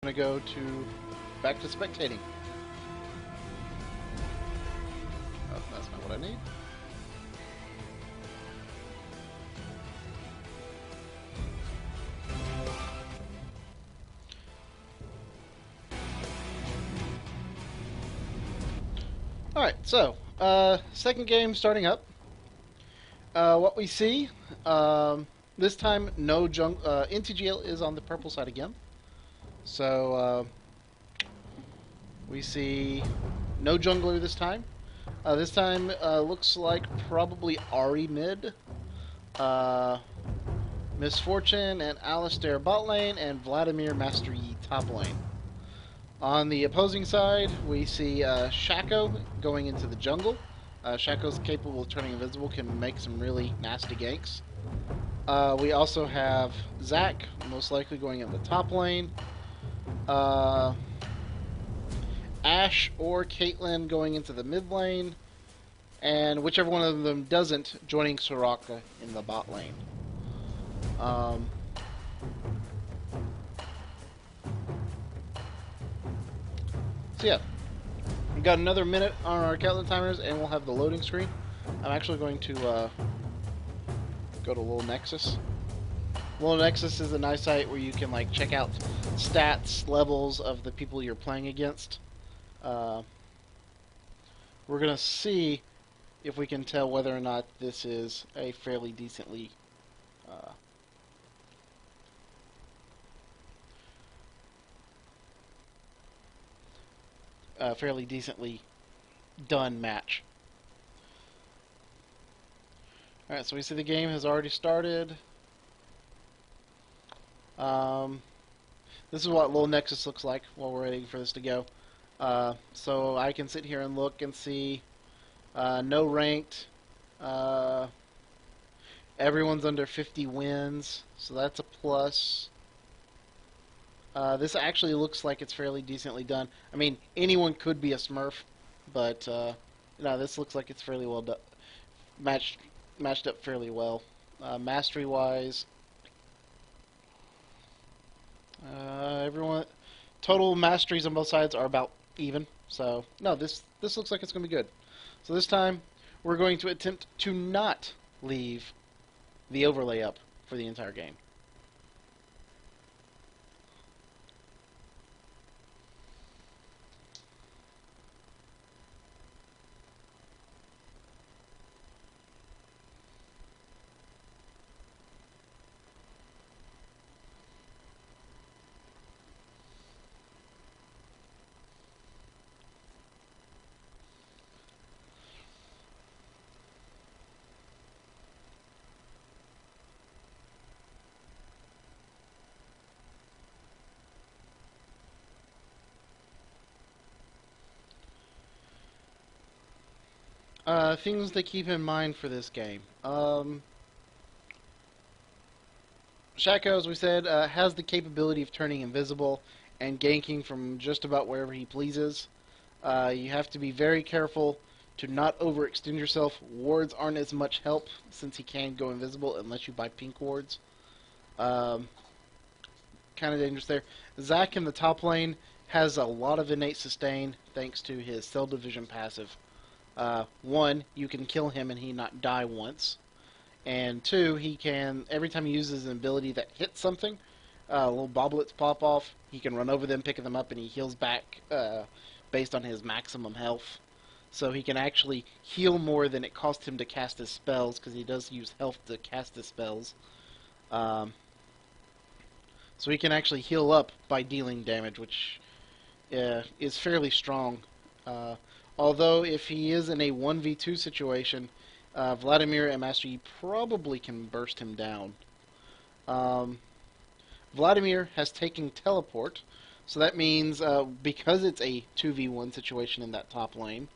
I'm gonna go to back to spectating. Oh, that's not what I need. Alright, so, second game starting up. What we see, this time no NTGL is on the purple side again. So, we see no jungler this time. This time looks like probably Ari mid. Uh, Misfortune and Alistair bot lane, and Vladimir Master Yi top lane. On the opposing side, we see Shaco going into the jungle. Shaco's capable of turning invisible, can make some really nasty ganks. We also have Zac, most likely going in the top lane. Ashe or Caitlyn going into the mid lane. And whichever one of them doesn't, joining Soraka in the bot lane. So yeah, we've got another minute on our countdown timers, and we'll have the loading screen. I'm actually going to go to Little Nexus. Little Nexus is a nice site where you can like check out stats, levels of the people you're playing against. We're gonna see if we can tell whether or not this is a fairly decently done match. Alright, so we see the game has already started. This is what Little Nexus looks like while we're waiting for this to go. So I can sit here and look and see no ranked. Everyone's under 50 wins, so that's a plus. This actually looks like it's fairly decently done. I mean, anyone could be a Smurf, but no, this looks like it's fairly well done, matched up fairly well. Mastery wise, everyone total masteries on both sides are about even. So no, this looks like it's going to be good. So this time we're going to attempt to not leave the overlay up for the entire game. Things to keep in mind for this game. Shaco, as we said, has the capability of turning invisible and ganking from just about wherever he pleases. You have to be very careful to not overextend yourself. Wards aren't as much help since he can go invisible unless you buy pink wards. Kind of dangerous there. Zac in the top lane has a lot of innate sustain thanks to his cell division passive. One, you can kill him and he not die once. And two, he can, every time he uses an ability that hits something, little boblets pop off, he can run over them, pick them up, and he heals back based on his maximum health. So he can actually heal more than it costs him to cast his spells, because he does use health to cast his spells. So he can actually heal up by dealing damage, which is fairly strong. Although if he is in a 1v2 situation, Vladimir and Master Yi probably can burst him down. Vladimir has taken teleport, so that means because it's a 2v1 situation in that top lane,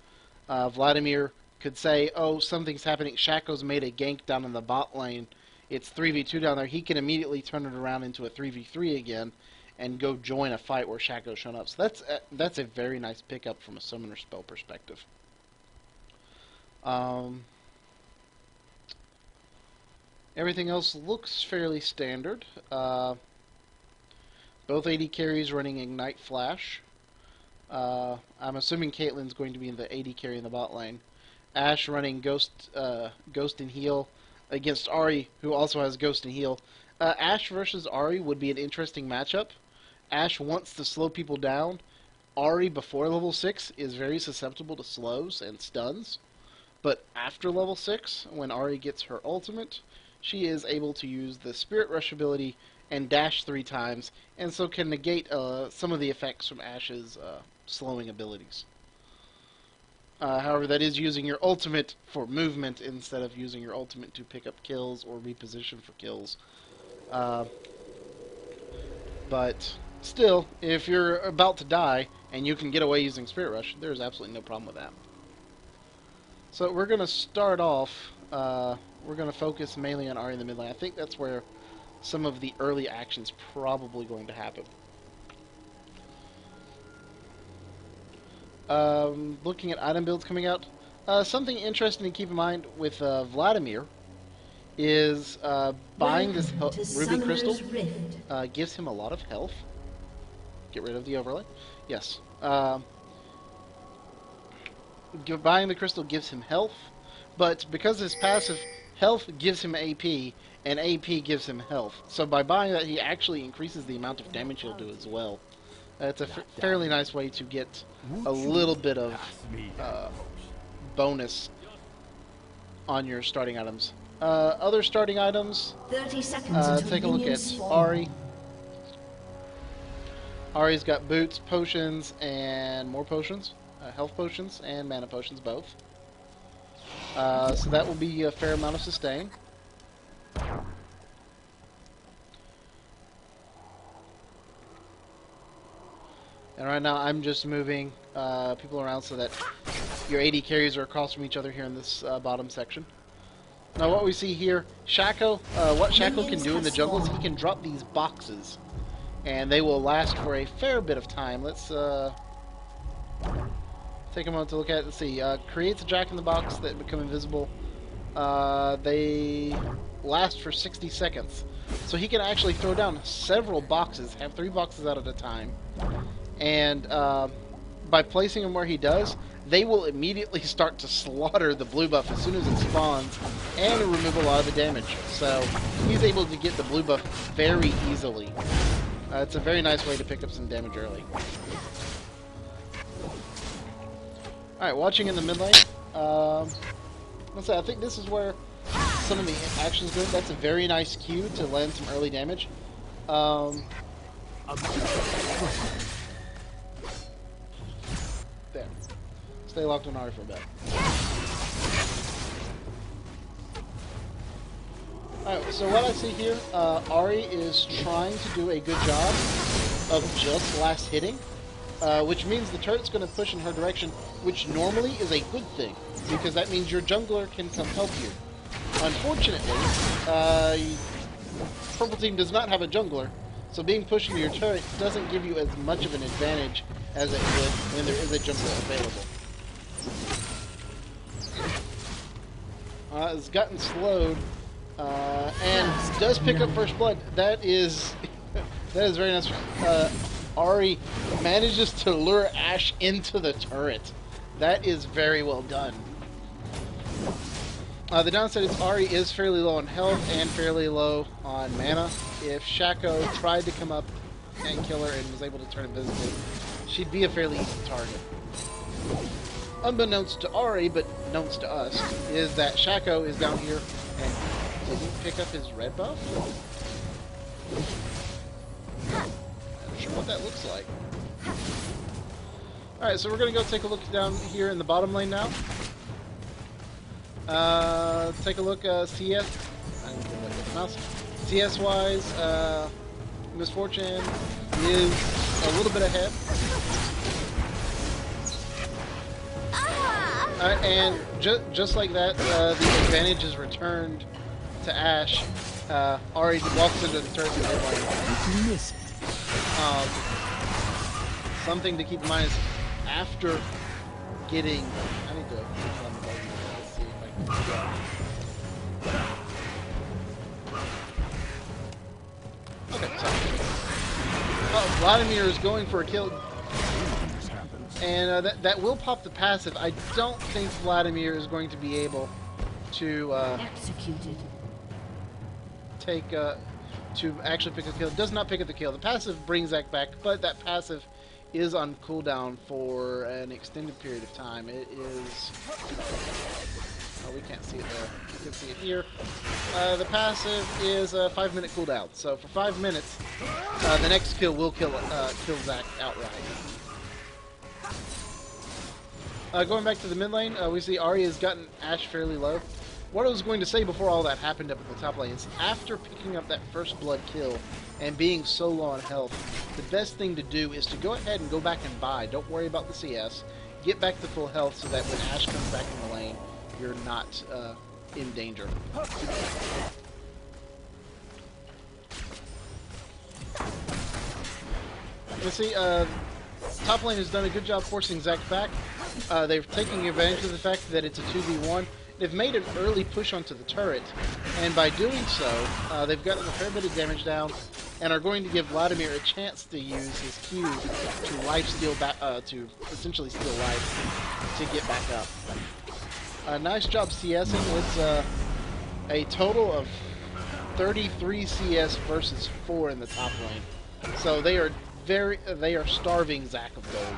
Vladimir could say, oh, something's happening, Shaco's made a gank down in the bot lane, it's 3v2 down there, he can immediately turn it around into a 3v3 again and go join a fight where Shaco's shown up. So that's a very nice pickup from a summoner spell perspective. Everything else looks fairly standard. Both Both AD carries running Ignite Flash. I'm assuming Caitlyn's going to be in the AD carry in the bot lane. Ashe running Ghost and Heal against Ahri, who also has Ghost and Heal. Ashe versus Ahri would be an interesting matchup. Ashe wants to slow people down. Ahri, before level 6, is very susceptible to slows and stuns. But after level 6, when Ahri gets her ultimate, she is able to use the Spirit Rush ability and dash 3 times, and so can negate some of the effects from Ashe's slowing abilities. However, that is using your ultimate for movement instead of using your ultimate to pick up kills or reposition for kills. But still, if you're about to die and you can get away using Spirit Rush, there's absolutely no problem with that. So we're going to start off, we're going to focus mainly on Ahri in the mid lane. I think that's where some of the early action's probably going to happen. Looking at item builds coming out, something interesting to keep in mind with Vladimir is buying this Ruby Crystal gives him a lot of health. Get rid of the overlay. Yes. Buying the crystal gives him health, but because his passive health gives him AP, and AP gives him health. So by buying that, he actually increases the amount of damage he'll do as well. It's a fairly nice way to get a little bit of bonus on your starting items. Other starting items, 30 seconds take a look at Ahri. Ahri's got boots, potions, and more potions. Health potions and mana potions both. So that will be a fair amount of sustain. And right now I'm just moving people around so that your AD carries are across from each other here in this bottom section. Now what we see here, Shaco, what Shaco can do in the jungle is he can drop these boxes. And they will last for a fair bit of time. Let's take a moment to look at it. Let's see. Creates a Jack-in-the-Box that become invisible. They last for 60 seconds. So he can actually throw down several boxes, have 3 boxes out at a time. And by placing them where he does, they will immediately start to slaughter the blue buff as soon as it spawns and remove a lot of the damage. So he's able to get the blue buff very easily. It's a very nice way to pick up some damage early. Alright, watching in the mid lane. Let's say I think this is where some of the action's good. That's a very nice cue to land some early damage. There. Stay locked on Ahri for a bit. Alright, so what I see here, Ahri is trying to do a good job of just last hitting, which means the turret's going to push in her direction, which normally is a good thing, because that means your jungler can come help you. Unfortunately, Purple Team does not have a jungler, so being pushed into your turret doesn't give you as much of an advantage as it would when there is a jungler available. It's gotten slowed. And does pick up first blood. That is very nice. Ahri manages to lure Ashe into the turret. That is very well done. The downside is Ahri is fairly low on health and fairly low on mana. If Shaco tried to come up and kill her and was able to turn invisible, she'd be a fairly easy target. Unbeknownst to Ahri, but known to us, is that Shaco is down here and didn't pick up his red buff? Not sure what that looks like. Alright, so we're going to go take a look down here in the bottom lane now. Take a look, CS. I didn't get like the mouse. CS-wise, Misfortune is a little bit ahead. And just like that, the advantage is returned to Ashe. Ahri walks into the turret and you miss it. Something to keep in mind is after getting... I need to push on the button. Let's see if I can... Okay, sorry. Vladimir is going for a kill. And that will pop the passive. I don't think Vladimir is going to be able to take to actually pick a kill. It does not pick up the kill. The passive brings Zach back, but that passive is on cooldown for an extended period of time. It is... Oh, we can't see it there. You can see it here. The passive is a 5-minute cooldown. So for 5 minutes, the next kill will kill Zach outright. Going back to the mid lane, we see Ahri has gotten Ashe fairly low. What I was going to say before all that happened up at the top lane is after picking up that first blood kill and being so low on health, the best thing to do is to go ahead and go back and buy. Don't worry about the CS. Get back to full health so that when Ashe comes back in the lane, you're not in danger. You see, top lane has done a good job forcing Zach back. They're taking advantage of the fact that it's a 2v1. They've made an early push onto the turret, and by doing so, they've gotten a fair bit of damage down, and are going to give Vladimir a chance to use his Q to life steal back, to essentially steal life to get back up. Nice job CSing. It's a total of 33 CS versus 4 in the top lane. So they are starving Zach of gold.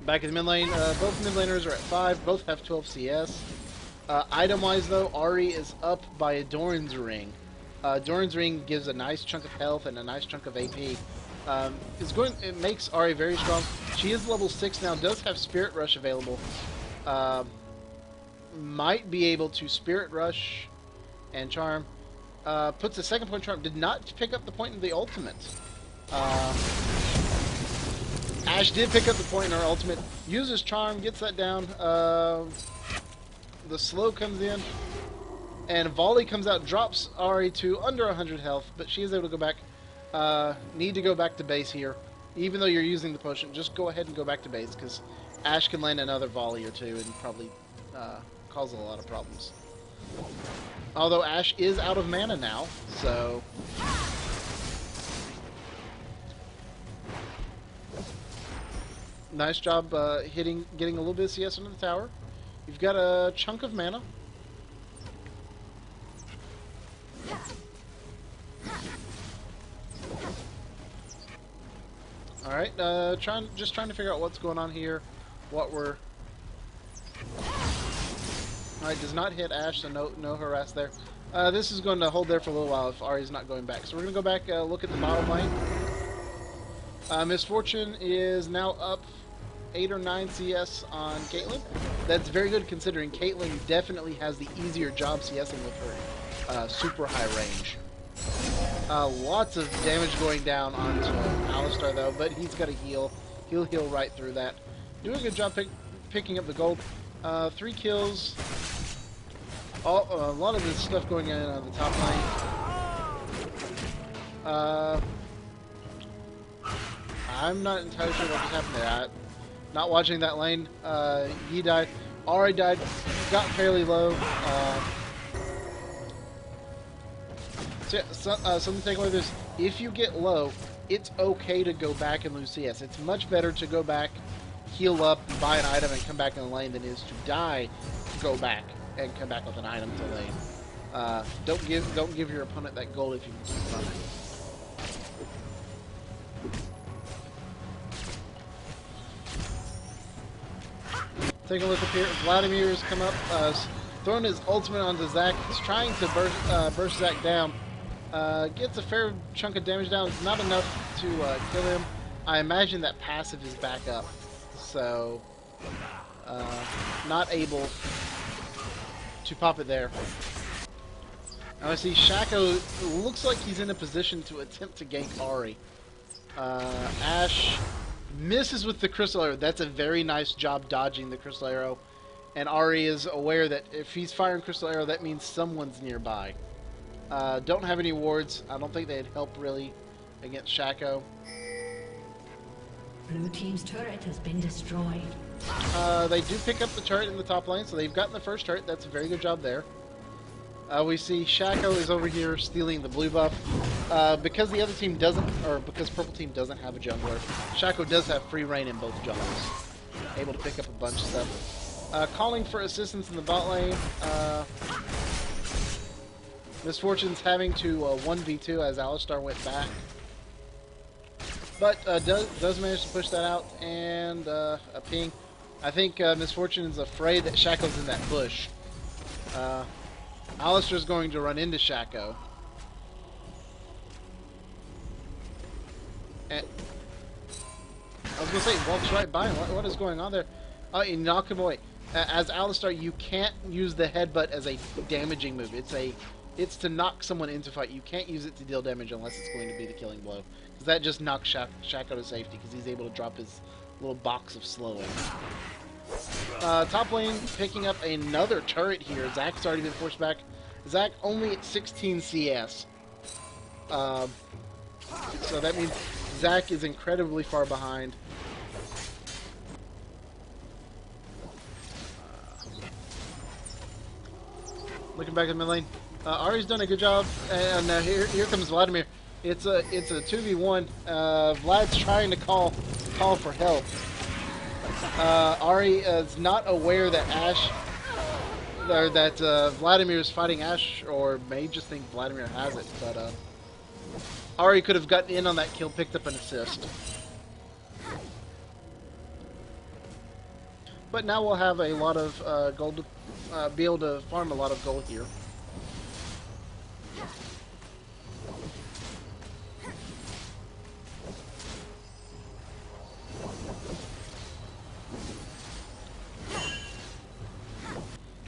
Back in the mid lane, both mid laners are at 5, both have 12 CS. Item-wise though, Ahri is up by a Doran's Ring. Doran's Ring gives a nice chunk of health and a nice chunk of AP. It makes Ahri very strong. She is level 6 now, does have Spirit Rush available. Might be able to Spirit Rush and Charm. Puts a second point Charm, did not pick up the point in the ultimate. Ashe did pick up the point in her ultimate, uses Charm, gets that down. The slow comes in, and Volley comes out, drops Ahri to under 100 health, but she is able to go back. Need to go back to base here. Even though you're using the potion, just go ahead and go back to base, because Ashe can land another volley or two and probably cause a lot of problems. Although Ashe is out of mana now, so... Nice job getting a little bit of CS into the tower. You've got a chunk of mana. Alright, just trying to figure out what's going on here. Alright, does not hit Ashe, so no harass there. This is going to hold there for a little while if Ahri's not going back. So we're going to go back, look at the bottom lane. Misfortune is now up 8 or 9 CS on Caitlyn. That's very good considering Caitlyn definitely has the easier job CSing with her super high range. Lots of damage going down onto Alistar though, but he's got to heal. He'll heal right through that. Doing a good job picking up the gold. 3 kills. A lot of this stuff going on the top lane. I'm not entirely sure what just happened there. Not watching that lane. He died. Ahri died. Got fairly low. Something to take away with this. If you get low, it's okay to go back and lose CS. It's much better to go back, heal up, buy an item, and come back in the lane than it is to die, go back, and come back with an item to lane. Don't give your opponent that gold if you can keep running. Take a look up here. Vladimir's come up, throwing his ultimate onto Zach. He's trying to burst Zach down. Gets a fair chunk of damage down. It's not enough to kill him. I imagine that passive is back up, so not able to pop it there. Now I see Shaco looks like he's in a position to attempt to gank Ahri. Ashe misses with the crystal arrow. That's a very nice job dodging the crystal arrow. And Ahri is aware that if he's firing crystal arrow, that means someone's nearby. Don't have any wards. I don't think they'd help really against Shaco. Blue team's turret has been destroyed. They do pick up the turret in the top lane, so they've gotten the first turret. That's a very good job there. We see Shaco is over here stealing the blue buff. Because the other team doesn't, or because purple team doesn't have a jungler, Shaco does have free reign in both jungles. Able to pick up a bunch of stuff. Calling for assistance in the bot lane. Misfortune's having to 1v2 as Alistar went back. But does manage to push that out, and a ping. I think Misfortune's afraid that Shaco's in that bush. Alistar's going to run into Shaco. And I was going to say, he walks right by him. What is going on there? Oh, you knock him away. As Alistar, you can't use the headbutt as a damaging move. It's to knock someone into fight. You can't use it to deal damage unless it's going to be the killing blow. Because that just knocks Shaco to safety, because he's able to drop his little box of slowing. Top lane picking up another turret here. Zach's already been forced back. Zach only at 16 CS. So that means Zach is incredibly far behind. Looking back at mid lane. Ari's done a good job, and here comes Vladimir. It's a 2v1. Vlad's trying to call for help. Ari is not aware that Vladimir is fighting Ashe, or may just think Vladimir has it. But Ari could have gotten in on that kill, picked up an assist. But now we'll have a lot of gold, be able to farm a lot of gold here.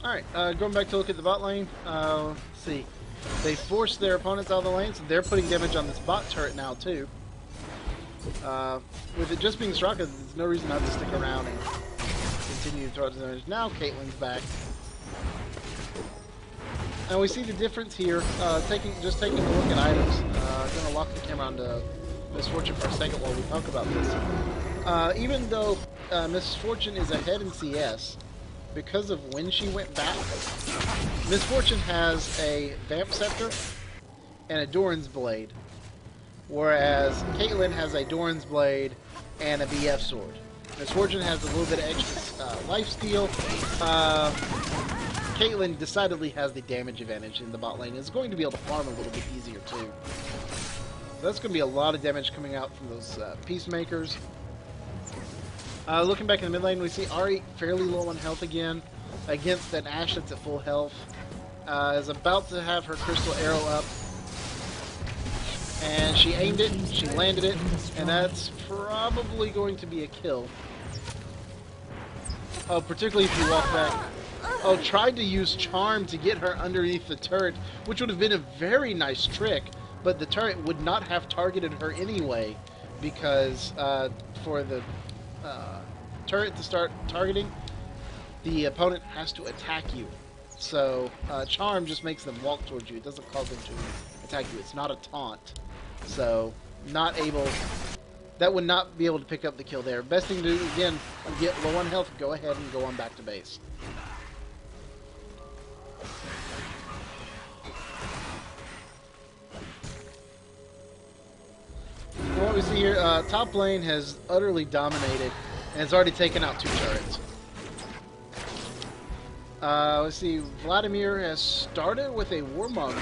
Alright, going back to look at the bot lane. Let's see. They forced their opponents out of the lane, so they're putting damage on this bot turret now, too. With it just being Straka, there's no reason not to stick around and continue to throw out damage. Now Caitlyn's back. And we see the difference here. Taking a look at items. I'm going to lock the camera onto Misfortune for a second while we talk about this. Even though Misfortune is ahead in CS, because of when she went back, Misfortune has a Vamp Scepter and a Doran's Blade, whereas Caitlyn has a Doran's Blade and a BF Sword. Misfortune has a little bit of extra lifesteal. Caitlyn decidedly has the damage advantage in the bot lane. Is going to be able to farm a little bit easier too. So that's going to be a lot of damage coming out from those Peacemakers. Looking back in the mid lane, we see Ari fairly low on health again against an Ashe that's at full health. Is about to have her crystal arrow up, and she aimed it, she landed it, and that's probably going to be a kill. Oh, particularly if you walk back. Oh, tried to use Charm to get her underneath the turret, which would have been a very nice trick, but the turret would not have targeted her anyway, because for the turret to start targeting, the opponent has to attack you. So Charm just makes them walk towards you. It doesn't cause them to attack you. It's not a taunt. So that would not be able to pick up the kill there. Best thing to do, again, get low on health, go ahead and go on back to base. What we see here, top lane has utterly dominated and has already taken out 2 turrets. Let's see, Vladimir has started with a Warmog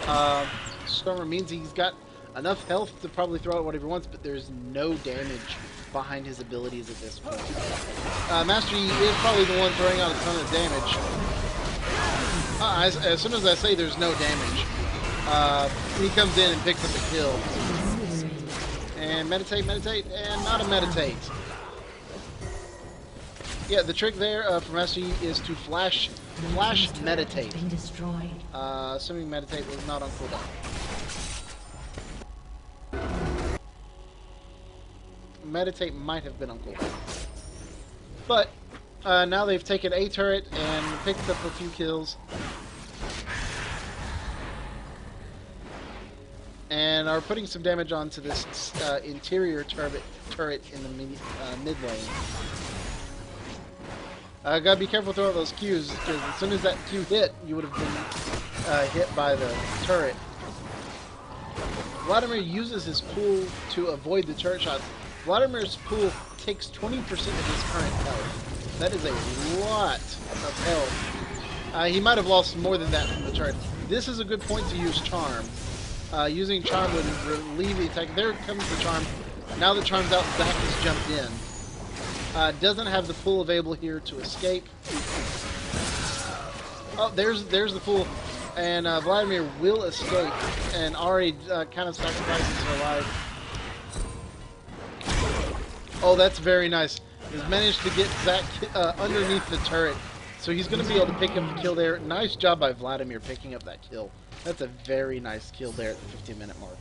Armor. Stormer means he's got enough health to probably throw out whatever he wants, but there's no damage behind his abilities at this point. Master Yi is probably the one throwing out a ton of damage. As soon as I say there's no damage, he comes in and picks up a kill. And meditate, and not a meditate. Yeah, the trick there for Master Yi is to flash meditate. Assuming meditate was not on cooldown. Meditate might have been on cooldown. But now they've taken a turret and picked up a few kills. And are putting some damage onto this interior turret in the mid lane. Gotta be careful throwing those Qs, because as soon as that Q hit, you would have been hit by the turret. Vladimir uses his pool to avoid the turret shots. Vladimir's pool takes 20% of his current health. That is a lot of health. He might have lost more than that from the turret. This is a good point to use Charm. Using Charm would relieve the attack. There comes the Charm. Now the Charm's out, Zack has jumped in. Doesn't have the pool available here to escape. Oh, there's the pool. And Vladimir will escape. And Ari kind of sacrifices her life. Oh, that's very nice. He's managed to get Zack underneath the turret. So he's going to be able to pick up the kill there. Nice job by Vladimir picking up that kill. That's a very nice kill there at the 15-minute mark.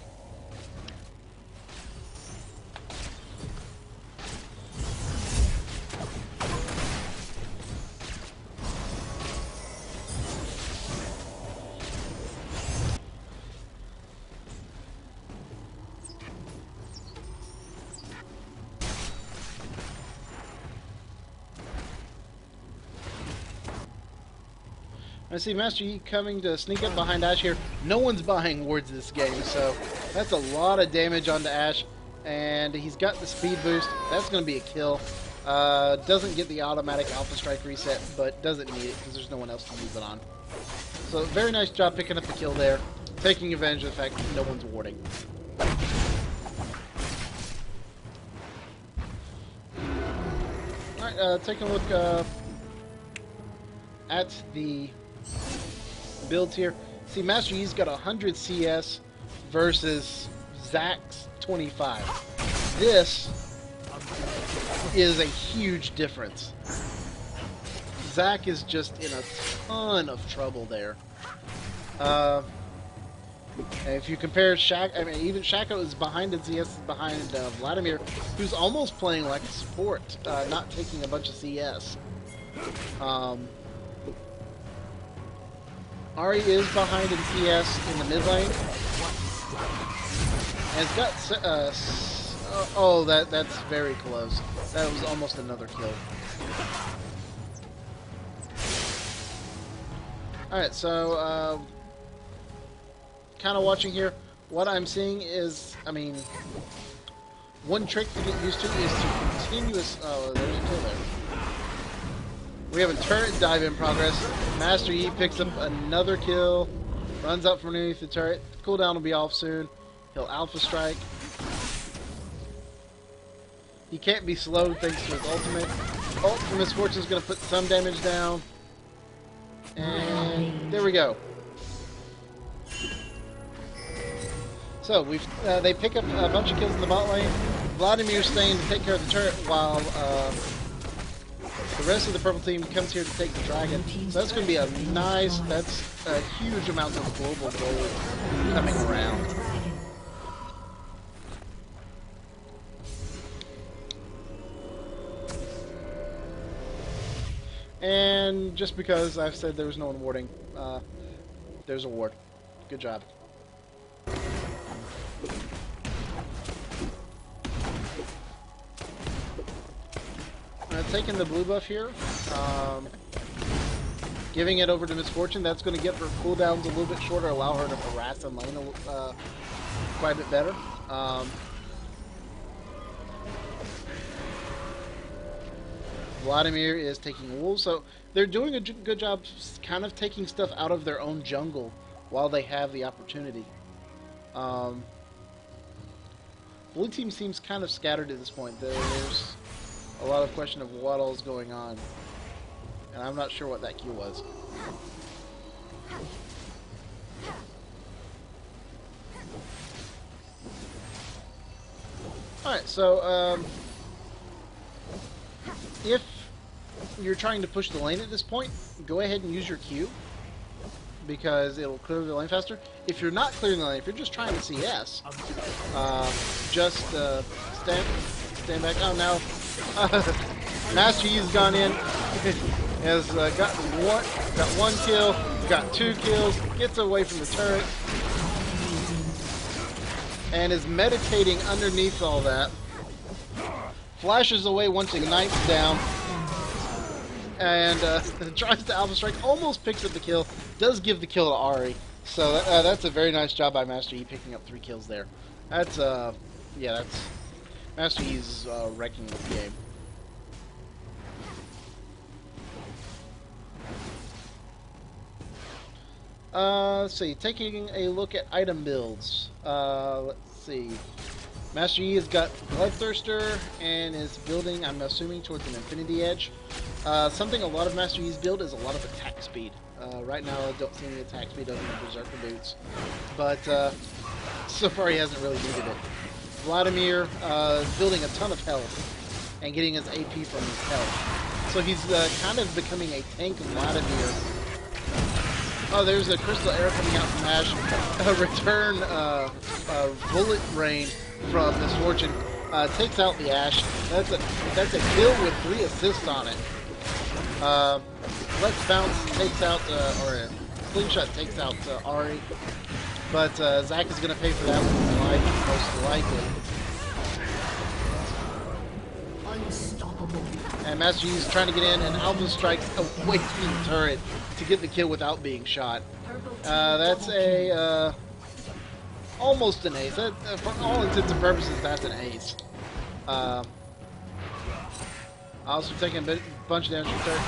I see Master Yi coming to sneak up behind Ash here. No one's buying wards this game, so that's a lot of damage onto Ash. And he's got the speed boost. That's going to be a kill. Doesn't get the automatic Alpha Strike reset, but doesn't need it because there's no one else to use it on. So very nice job picking up the kill there. Taking advantage of the fact that no one's warding. Alright, taking a look at the builds here. See, Master Yi's got 100 CS versus Zack's 25. This is a huge difference. Zack is just in a ton of trouble there. If you compare I mean, even Shaco is behind in CS, behind Vladimir, who's almost playing like a support, not taking a bunch of CS. Ari is behind in CS in the mid lane. And it's got oh, that's very close. That was almost another kill. Alright, so kind of watching here. What I'm seeing is, I mean, one trick to get used to is to continuous. Oh, there's a kill there. We have a turret dive in progress. Master Yi picks up another kill. Runs up from underneath the turret. Cooldown will be off soon. He'll Alpha Strike. He can't be slowed thanks to his ultimate. Ult from Misfortune is going to put some damage down. And there we go. So they pick up a bunch of kills in the bot lane. Vladimir's staying to take care of the turret while the rest of the purple team comes here to take the dragon. So that's going to be a nice, that's a huge amount of global gold coming around. And just because I've said there was no one warding, there's a ward. Good job. Taking the blue buff here, giving it over to Misfortune. That's going to get her cooldowns a little bit shorter, allow her to harass and lane quite a bit better. Vladimir is taking wool, so they're doing a good job kind of taking stuff out of their own jungle while they have the opportunity. Blue team seems kind of scattered at this point. There's a lot of question of what all is going on, and I'm not sure what that Q was. Alright, so if you're trying to push the lane at this point, go ahead and use your Q, because it'll clear the lane faster. If you're not clearing the lane, if you're just trying to CS, just stand back. Oh, now Master Yi's gone in, has got one kill, got 2 kills, gets away from the turret, and is meditating underneath all that. Flashes away once Ignite's down, and tries to Alpha Strike, almost picks up the kill, does give the kill to Ari. So that's a very nice job by Master Yi picking up 3 kills there. That's yeah, that's Master Yi's wrecking the game. Let's see. Taking a look at item builds. Let's see. Master Yi has got Bloodthirster and is building, I'm assuming, towards an Infinity Edge. Something a lot of Master Yi's build is a lot of attack speed. Right now, I don't see any attack speed other than Berserker boots. But so far, he hasn't really needed it. Vladimir building a ton of health and getting his AP from his health. So he's kind of becoming a tank Vladimir. Oh, there's a crystal arrow coming out from Ash. A return bullet rain from Misfortune takes out the Ash. That's a kill with 3 assists on it. Let's Bounce takes out, or a Slingshot takes out Ari. But Zack is going to pay for that one, most likely. Unstoppable. And Master Yi is trying to get in, and Alpha strikes away from the turret to get the kill without being shot. That's a almost an ace. For all intents and purposes, that's an ace. Also taking a bunch of damage from turret.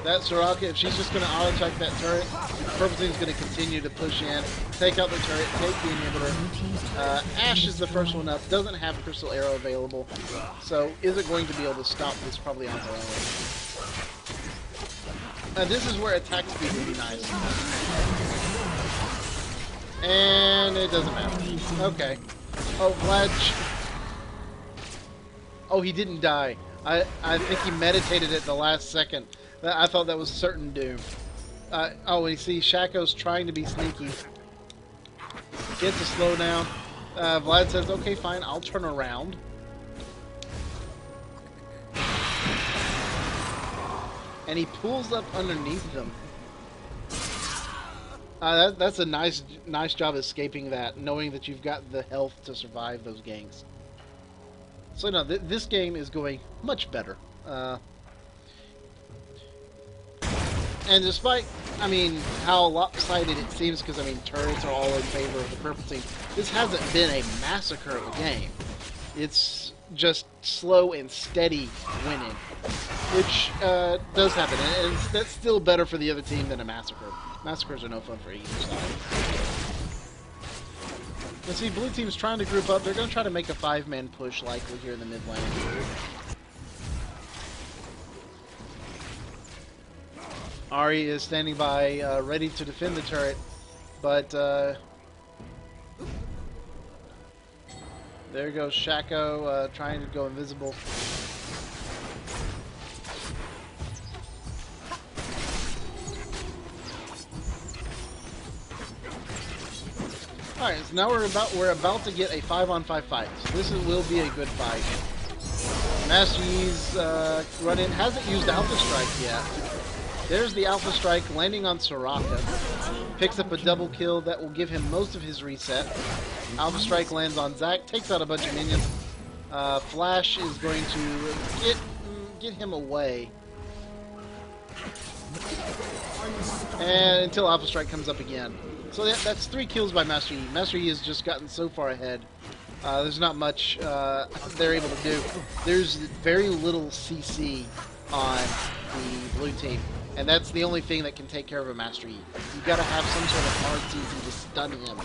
That Soraka, if she's just going to auto-attack that turret, Purple Team's going to continue to push in, take out the turret, take the inhibitor. Ash is the first one up, doesn't have Crystal Arrow available, so isn't going to be able to stop this probably on her own. This is where attack speed would be nice. And it doesn't matter. Okay. Oh, Vlad. Oh, he didn't die. I think he meditated at the last second. I thought that was certain doom. Oh, you see, Shaco's trying to be sneaky. Gets a slowdown. Vlad says, okay, fine, I'll turn around. And he pulls up underneath them. That's a nice job escaping that, knowing that you've got the health to survive those ganks. So no, this game is going much better. And despite, I mean, how lopsided it seems, because, I mean, turrets are all in favor of the purple team, this hasn't been a massacre of a game. It's just slow and steady winning, which does happen, and that's still better for the other team than a massacre. Massacres are no fun for either side. Let's see, blue team's trying to group up. They're going to try to make a 5-man push likely here in the mid lane. Ari is standing by, ready to defend the turret, but there goes Shaco trying to go invisible. Alright, so now we're about to get a 5-on-5 fight. So this will be a good fight. Master Yi's run in, hasn't used Alpha Strike yet. There's the Alpha Strike landing on Soraka. Picks up a double kill that will give him most of his reset. Alpha Strike lands on Zack, takes out a bunch of minions. Flash is going to get him away. And until Alpha Strike comes up again. So that's 3 kills by Master Yi. Master Yi has just gotten so far ahead. There's not much they're able to do. There's very little CC on the blue team. And that's the only thing that can take care of a Master Yi. You've got to have some sort of hard CC to stun him.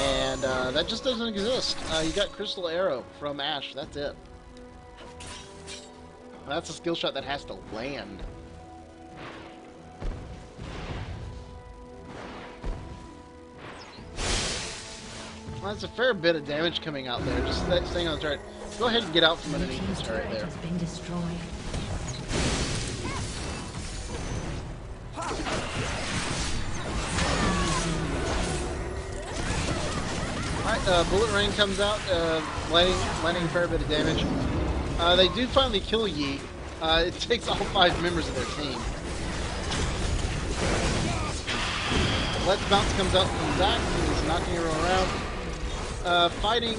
And that just doesn't exist. You got Crystal Arrow from Ash. That's it. That's a skill shot that has to land. Well, that's a fair bit of damage coming out there. Just staying on the turret. Go ahead and get out from underneath the turret there. Has been destroyed. Alright, Bullet Rain comes out, landing a fair bit of damage. They do finally kill Yi. It takes all 5 members of their team. Let's Bounce comes out from Zack. He's knocking her around. Fighting.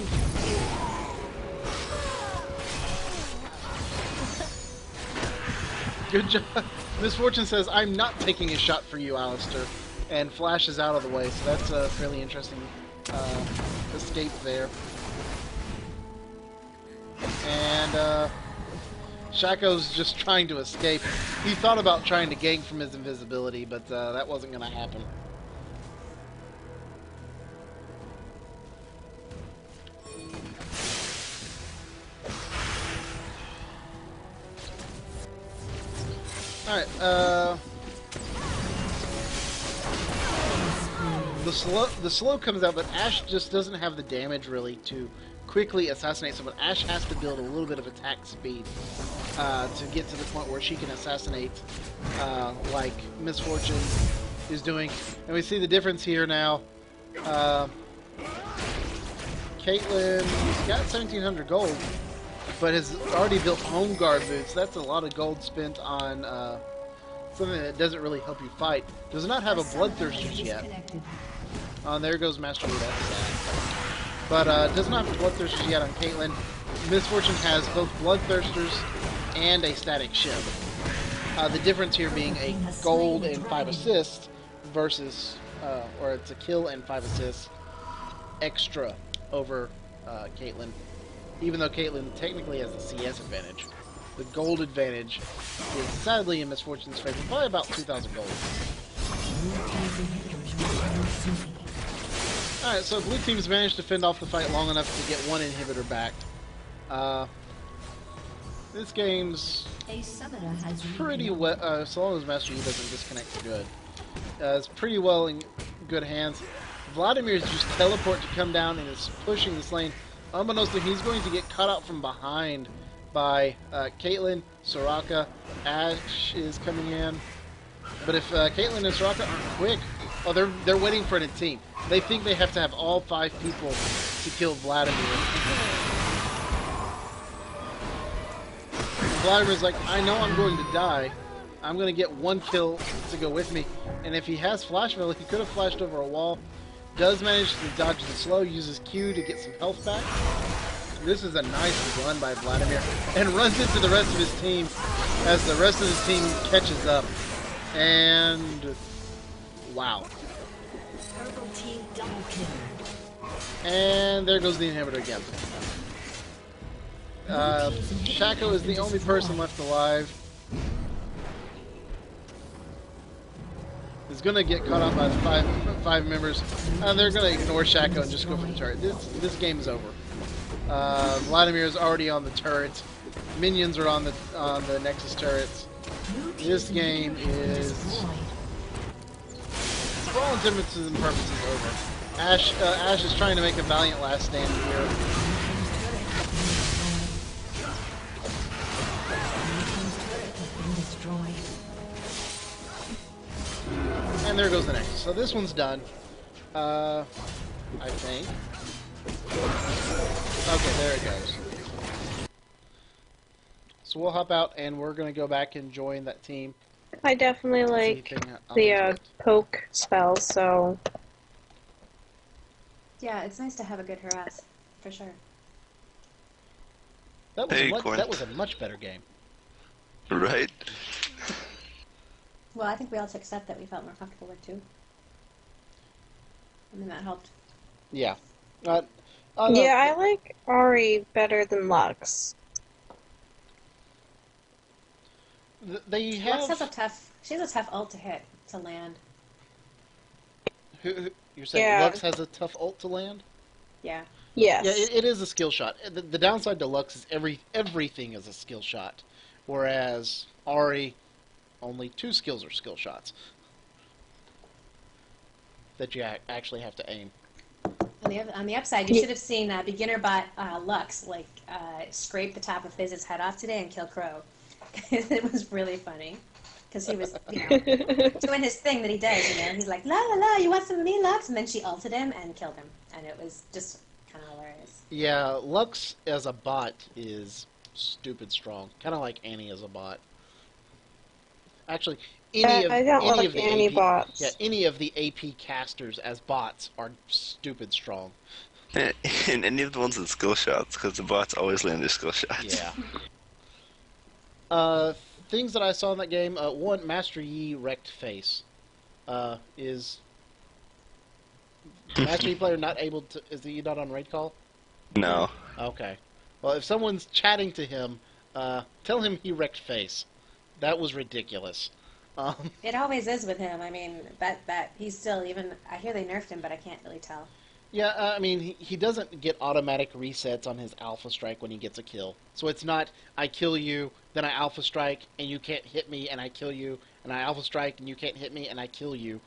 Good job. Misfortune says, I'm not taking a shot for you, Alistair. and flashes out of the way. So that's a fairly interesting escape there. And Shaco's just trying to escape. He thought about trying to gank from his invisibility, but that wasn't going to happen. Alright, the slow comes out, but Ash just doesn't have the damage really to quickly assassinate someone. Ash has to build a little bit of attack speed to get to the point where she can assassinate like Miss Fortune is doing. And we see the difference here now. Caitlyn's got 1,700 gold, but has already built home guard boots. That's a lot of gold spent on something that doesn't really help you fight. Does not have a bloodthirsters yet. There goes Master Yi, that's sad. But does not have bloodthirsters yet on Caitlyn. Miss Fortune has both bloodthirsters and a static shield. The difference here being a gold and 5 assists versus, or it's a kill and 5 assists extra over Caitlyn. Even though Caitlyn technically has the CS advantage, the gold advantage is sadly in Miss Fortune's favor by about 2,000 gold. Alright, so blue team's managed to fend off the fight long enough to get one inhibitor back. This game's pretty well, so long as Master Yi doesn't disconnect good. It's pretty well in good hands. Vladimir's just teleport to come down and is pushing this lane. Unbeknownst to him, he's going to get cut out from behind by Caitlyn, Soraka. Ash is coming in. But if Caitlyn and Soraka aren't quick, oh, they're waiting for a team. They think they have to have all 5 people to kill Vladimir. And Vladimir's like, I know I'm going to die. I'm going to get 1 kill to go with me. And if he has Flash Melee, he could have flashed over a wall. Does manage to dodge the slow, uses Q to get some health back. This is a nice run by Vladimir, and runs into the rest of his team as the rest of his team catches up. And wow. And there goes the inhibitor again. Shaco is the only person left alive. Is gonna get caught up by the five members. They're gonna ignore Shaco and just go for the turret. This game is over. Vladimir is already on the turret. Minions are on the Nexus turrets. This game is, for all intents and purposes, over. Ash is trying to make a valiant last stand here. And there goes the Nexus. So this one's done. I think. Okay, there it goes. So we'll hop out and we're going to go back and join that team. I definitely like the poke spell, so... Yeah, it's nice to have a good harass, for sure. That was a much better game. Right? Well, I think we all took stuff that we felt more comfortable with, too. I mean, that helped. Yeah. Yeah, I like Ari better than Lux. Lux has she has a tough ult to hit, to land. You're saying Yeah. Lux has a tough ult to land? Yeah. Yes. Yeah, it is a skill shot. The downside to Lux is everything is a skill shot, whereas Ari, only 2 skills are skill shots that you actually have to aim. On the upside, you should have seen beginner bot Lux scrape the top of Fizz's head off today and kill Crow. It was really funny because he was, doing his thing that he does. He's like, la la la, you want some of me, Lux? And then she ulted him and killed him, and it was just kind of hilarious. Yeah, Lux as a bot is stupid strong, kind of like Annie as a bot. Actually, any of the AP casters as bots are stupid strong. And any of the ones with skill shots, because the bots always land their skill shots. Yeah. Things that I saw in that game, one, Master Yi wrecked face. Is Master Yi player not able to? Is he not on raid call? No. Okay. Well, if someone's chatting to him, tell him he wrecked face. That was ridiculous. Um, It always is with him. I mean, that he's still even. I hear they nerfed him, but I can't really tell. yeah, I mean, he doesn't get automatic resets on his Alpha Strike when he gets a kill. So it's not, I kill you, then I Alpha Strike, and you can't hit me, and I kill you, and I Alpha Strike, and you can't hit me, and I kill you.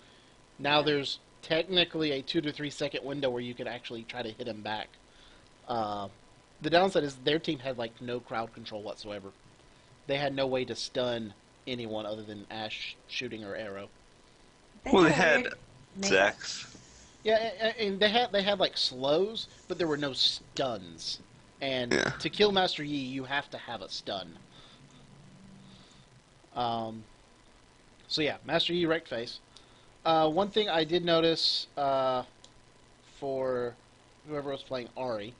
Now Yeah. there's technically a 2 to 3 second window where you can actually try to hit him back. Uh, the downside is their team had, like, no crowd control whatsoever. They had no way to stun anyone other than Ash shooting her arrow. Well, they had a had weird makeup. Zax. Yeah, and they had like slows, but there were no stuns. And Yeah. to kill Master Yi, you have to have a stun. So yeah, Master Yi wrecked face. One thing I did notice for whoever was playing Ari,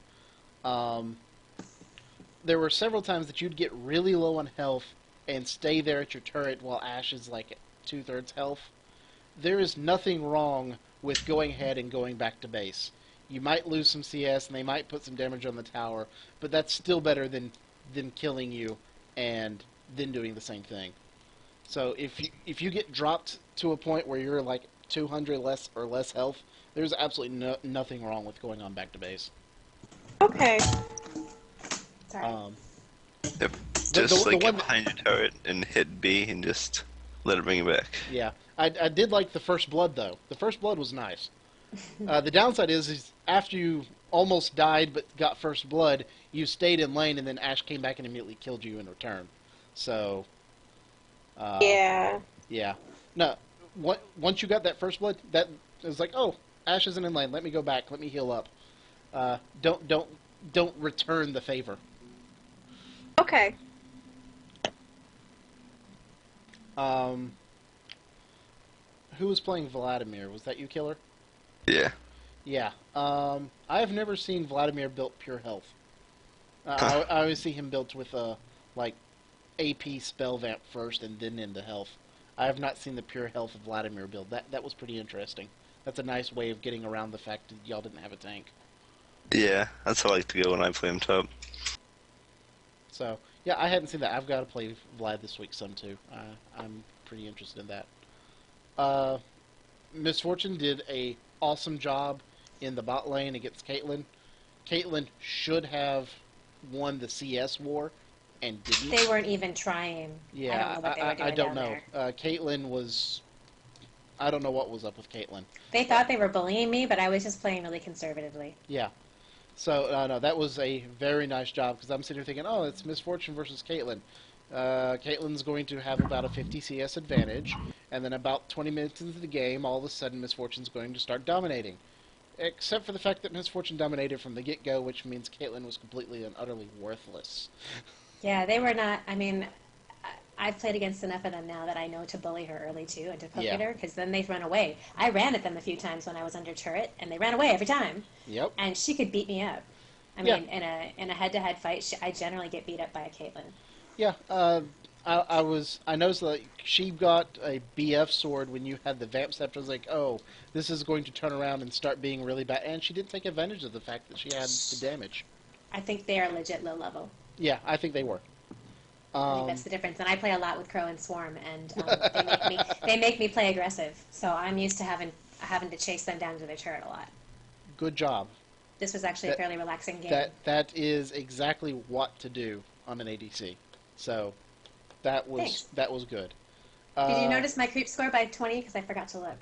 there were several times that you'd get really low on health and stay there at your turret while Ash is like at 2/3 health. There is nothing wrong with going ahead and going back to base. You might lose some CS and they might put some damage on the tower, but that's still better than them killing you and then doing the same thing. So if you get dropped to a point where you're like 200 less health, there's absolutely nothing wrong with going on back to base. Okay. Sorry. Yep. The- Just the like one- get behind your turret and hit B and just let it bring you back. Yeah, I did like the first blood though. The first blood was nice. The downside is after you almost died but got first blood, you stayed in lane and then Ash came back and immediately killed you in return. So, Yeah. yeah. No, once you got that first blood, that it was like, oh, Ash isn't in lane. Let me go back. Let me heal up. Don't return the favor. Okay. Who was playing Vladimir? Was that you, Killer? Yeah. Yeah. I've never seen Vladimir built pure health. I always see him built with like AP spell vamp first and then into health. I have not seen the pure health of Vladimir build. That was pretty interesting. That's a nice way of getting around the fact that y'all didn't have a tank. Yeah, that's how I like to go when I play him top. So yeah, I hadn't seen that. I've got to play Vlad this week some too. I'm pretty interested in that. Miss Fortune did a awesome job in the bot lane against Caitlyn. Caitlyn should have won the CS war and didn't. They weren't even trying. Yeah, I don't know what they were doing I don't down know. there. Caitlyn was. I don't know what was up with Caitlyn. They thought they were bullying me, but I was just playing really conservatively. Yeah. So, no, that was a very nice job, because I'm sitting here thinking, oh, it's Miss Fortune versus Caitlyn. Caitlyn's going to have about a 50 CS advantage, and then about 20 minutes into the game, all of a sudden Miss Fortune's going to start dominating. Except for the fact that Miss Fortune dominated from the get-go, which means Caitlyn was completely and utterly worthless. Yeah, they were not. I mean, I've played against enough of them now that I know to bully her early too and to poke Yeah. at her because then they run away. I ran at them a few times when I was under turret, and they ran away every time. Yep. And she could beat me up. I Yeah. mean, in a head-to-head fight, I generally get beat up by a Caitlyn. Yeah, I noticed that she got a BF sword when you had the Vamp Scepter. I was like, oh, this is going to turn around and start being really bad. And she didn't take advantage of the fact that she had the damage. I think they are legit low level. Yeah, I think they were. I think that's the difference. And I play a lot with Crow and Swarm, and they make me play aggressive. So I'm used to having to chase them down to their turret a lot. Good job. This was actually a fairly relaxing game. That is exactly what to do on an ADC. So that was good. Did you notice my creep score by 20? Because I forgot to look.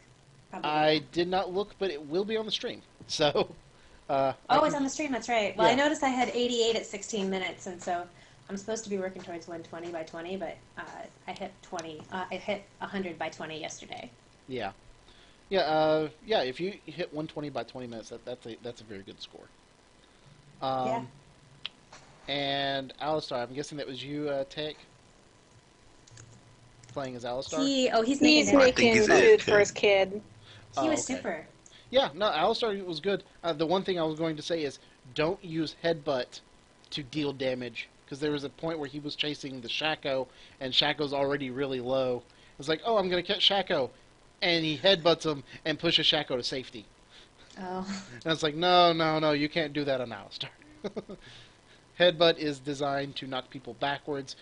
Probably. I did not look, but it will be on the stream. So. It's on the stream. That's right. Well, Yeah. I noticed I had 88 at 16 minutes, and so I'm supposed to be working towards 120 by 20, but I hit 20. I hit 100 by 20 yesterday. Yeah. Yeah. If you hit 120 by 20 minutes, that's a very good score. Yeah. And Alistar, I'm guessing that was you, Tech, playing as Alistar. He's He's making it. making he's food it, for yeah. his kid. He was okay. super. Yeah, no, Alistar was good. The one thing I was going to say is don't use headbutt to deal damage, because there was a point where he was chasing the Shaco, and Shaco's already really low. It was like, oh, I'm going to catch Shaco. and he headbutts him and pushes Shaco to safety. Oh. And it's like, no, no, no, you can't do that on Alistar. Headbutt is designed to knock people backwards.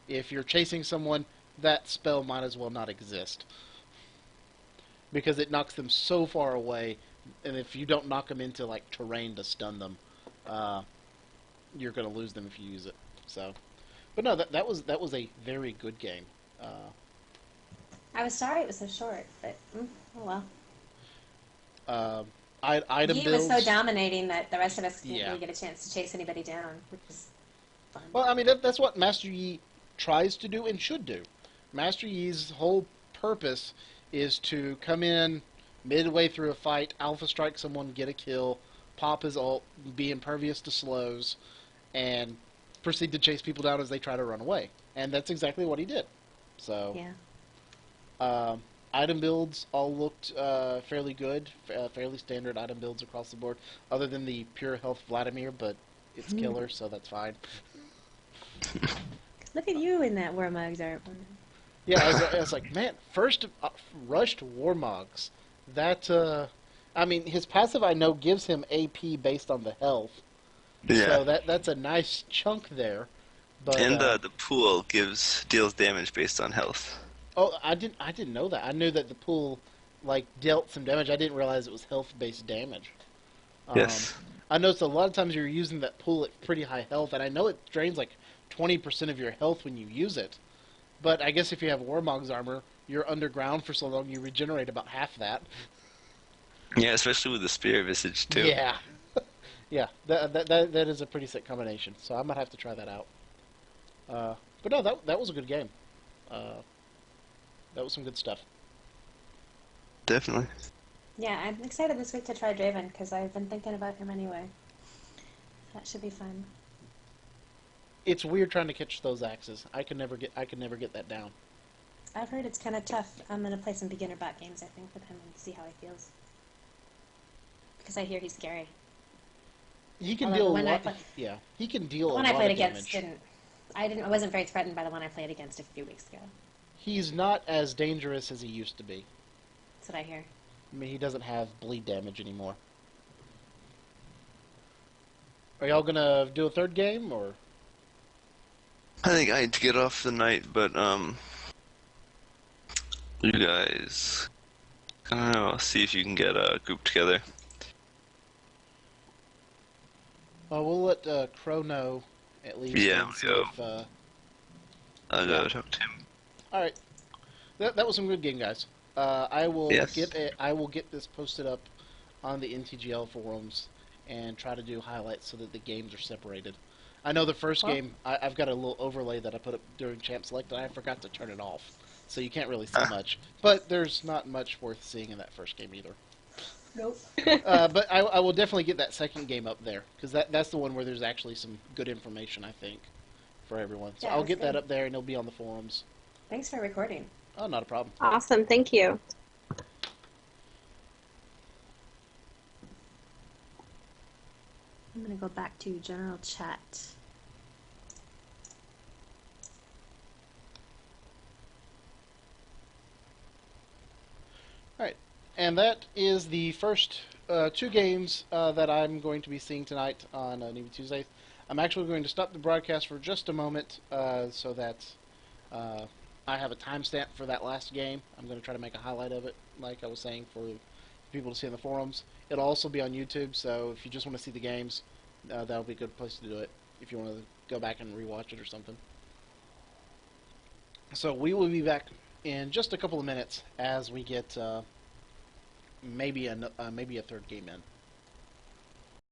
If you're chasing someone, that spell might as well not exist. Because it knocks them so far away, and if you don't knock them into like terrain to stun them, you're going to lose them if you use it. So, but no, that was a very good game. I was sorry it was so short, but oh well. Item He builds. was so dominating that the rest of us didn't Yeah. really get a chance to chase anybody down, which is fun. Well, I mean that's what Master Yi tries to do and should do. Master Yi's whole purpose is to come in midway through a fight, alpha strike someone, get a kill, pop his ult, be impervious to slows, and proceed to chase people down as they try to run away. And that's exactly what he did. So, Yeah. item builds all looked fairly good, fairly standard item builds across the board, other than the pure health Vladimir, but it's killer, so that's fine. Look at you in that Warmugs art. Yeah, I was like, man, first rushed Warmogs. That, I mean, his passive I know gives him AP based on the health. Yeah. So that's a nice chunk there. But, And the pool deals damage based on health. oh, I didn't know that. I knew that the pool like dealt some damage. I didn't realize it was health based damage. Yes. I noticed a lot of times you're using that pool at pretty high health, and I know it drains like 20% of your health when you use it. But I guess if you have Warmog's armor, you're underground for so long you regenerate about half that. Yeah, especially with the spear visage too. Yeah. Yeah, that is a pretty sick combination. So I might have to try that out. But no, that was a good game. That was some good stuff. Definitely. Yeah, I'm excited this week to try Draven because I've been thinking about him anyway. That should be fun. It's weird trying to catch those axes. I could never get that down. I've heard it's kind of tough. I'm gonna play some beginner bot games, I think, with him and see how he feels. Because I hear he's scary. He can Although deal a when I lot. play- Yeah, he can deal The a one lot I played of against damage. I wasn't very threatened by the one I played against a few weeks ago. He's not as dangerous as he used to be. That's what I hear. I mean, he doesn't have bleed damage anymore. Are y'all gonna do a third game, or? I think I need to get off the night, but you guys, I don't know. See if you can get a group together. We'll let Crow know at least. Yeah, and see yeah. if, I'll go talk to him. all right, that was some good game, guys. I will Yes. get this posted up on the NTGL forums and try to do highlights so that the games are separated. I know the first game I've got a little overlay that I put up during Champ Select and I forgot to turn it off, so you can't really see much. But there's not much worth seeing in that first game either. Nope. But I will definitely get that second game up there because that's the one where there's actually some good information, I think, for everyone. So Yeah, I'll that's get that good. up there and it'll be on the forums. Thanks for recording. Oh, not a problem. Awesome, thank you. I'm gonna go back to general chat. All right, and that is the first two games that I'm going to be seeing tonight on Newbie Tuesdays. I'm actually going to stop the broadcast for just a moment so that I have a timestamp for that last game. I'm going to try to make a highlight of it, like I was saying, for people to see in the forums. It'll also be on YouTube, so if you just want to see the games, that'll be a good place to do it if you want to go back and rewatch it or something. So we will be back in just a couple of minutes as we get maybe a third game in.